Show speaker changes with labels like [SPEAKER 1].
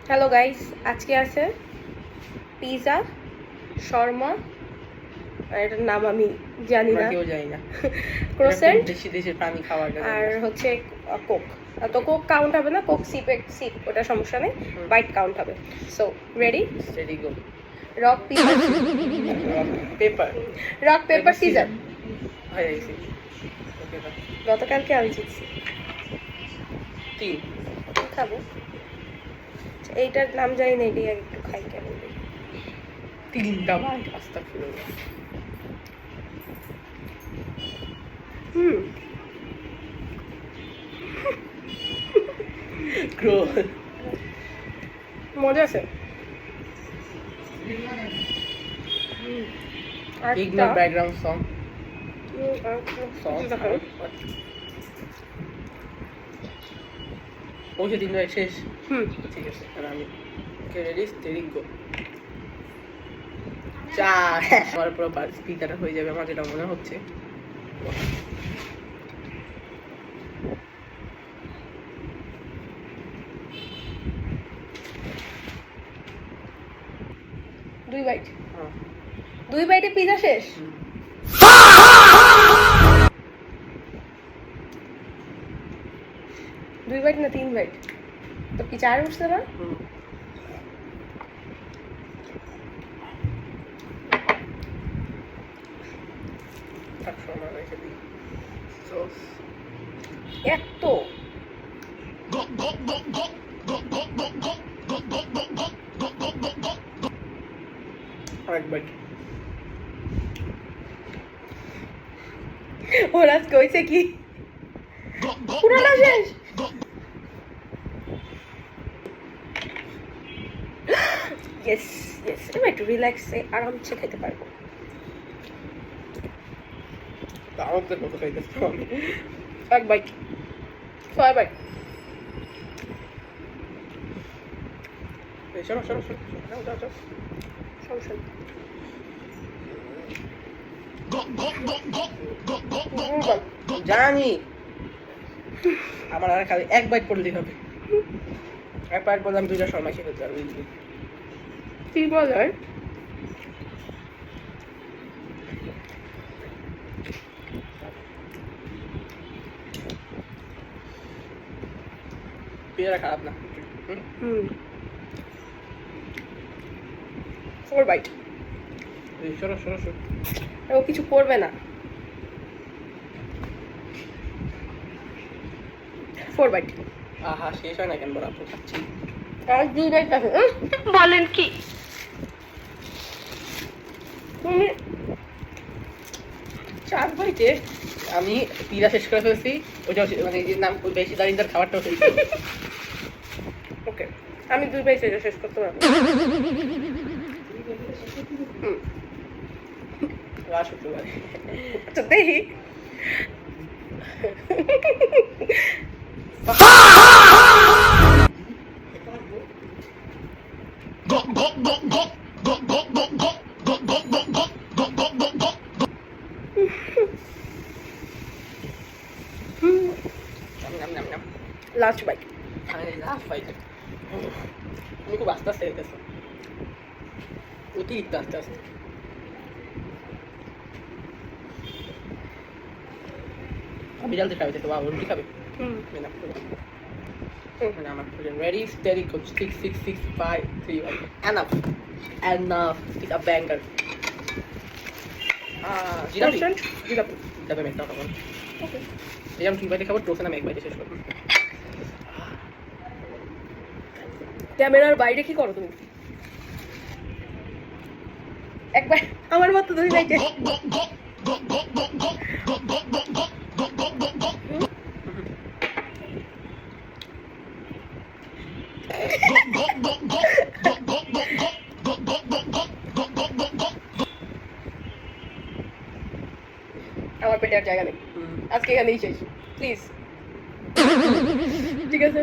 [SPEAKER 1] Hello guys, আজকে আছে pizza, Sharma, এটার নাম আমি জানি না,
[SPEAKER 2] কেউ জানি না,
[SPEAKER 1] ক্রোসেন্ট,
[SPEAKER 2] দেশি প্রাণী খাবার,
[SPEAKER 1] আর হচ্ছে কোক। তো কোক কাউন্ট হবে না, কোক সিপ ওটা সমস্যা নেই, বাইট কাউন্ট হবে। সো রেডি,
[SPEAKER 2] স্টেডি গো।
[SPEAKER 1] Rock paper scissor.
[SPEAKER 2] হয়ে গেছে।
[SPEAKER 1] গতকালকে আমি জিতছি।
[SPEAKER 2] 3
[SPEAKER 1] খাবো, এইটার নাম জানি না, এটাই একটু খাই কেমন।
[SPEAKER 2] 3টা বাইট, আস্তাগফিরুল্লাহ।
[SPEAKER 1] মজা আছে।
[SPEAKER 2] Ignore background song. পৌঁছে দিন শেষ। ঠিক আছে, আর আমি রেডি, স্টেডি গো। 4 আমার পুরো স্পিকারটা হয়ে যাবে আমার যেটা মনে হচ্ছে।
[SPEAKER 1] দুই বাইটে পিৎজা শেষ। দুই বাইট না 3 বাইট? তো কি 4 উঠছে না? এত ওরা কইছে কি পুরোটা শেষ? ইয়েস ইয়েস, এবার একটু রিল্যাক্সে আরামসে খেতে পারবো। এক বাইট, 6 বাইট।
[SPEAKER 2] জানি আমার আর খালি 1 বাইট পড়লেই হবে। 1 বাইট পড়লে আমি 2টা শর্মা খেয়ে ফেলতে পারবো।
[SPEAKER 1] কি বলে?
[SPEAKER 2] পেয়ারা খারাপ না।
[SPEAKER 1] 4 বাইট। ও কিছু করবে না। 4 বাইট।
[SPEAKER 2] আহা, শেষ হয় না কেন বলা, খাচ্ছি।
[SPEAKER 1] আর 2 বাইট আছে। বলেন কি তুমি
[SPEAKER 2] 4 বাইটে আমি পিজা শেষ করে ফেলছি। ওইটা মানে যে নাম ওই বেশি দারিদ্র খাবারটাও শেষ।
[SPEAKER 1] ওকে, আমি 2 বাইট শেষ করতে পারবো।
[SPEAKER 2] শুক্রবার
[SPEAKER 1] তো দেখি। Last bite.
[SPEAKER 2] তুমি খুব আস্তে আস্তে খেতেছো, অতিরিক্ত আস্তে আস্তে। বিড়াল তো খাবে, তো বাবা রুটি খাবে। আমার ready, steady go. 6 6 6 5 3 1 enough is a banger. জিলাপি যাবে মেকটা তখন। ওকে, এই আমি 2 বাইটে খাবো, টোসে আমি 1 বাইটে শেষ করবো।
[SPEAKER 1] ক্যামেরার বাইরে কি করো তুমি? একবার আমার মতো 2 বাইটে। আমার পেটে আর জায়গা নেই, আজকে এখানেই শেষ প্লিজ। ঠিক আছে।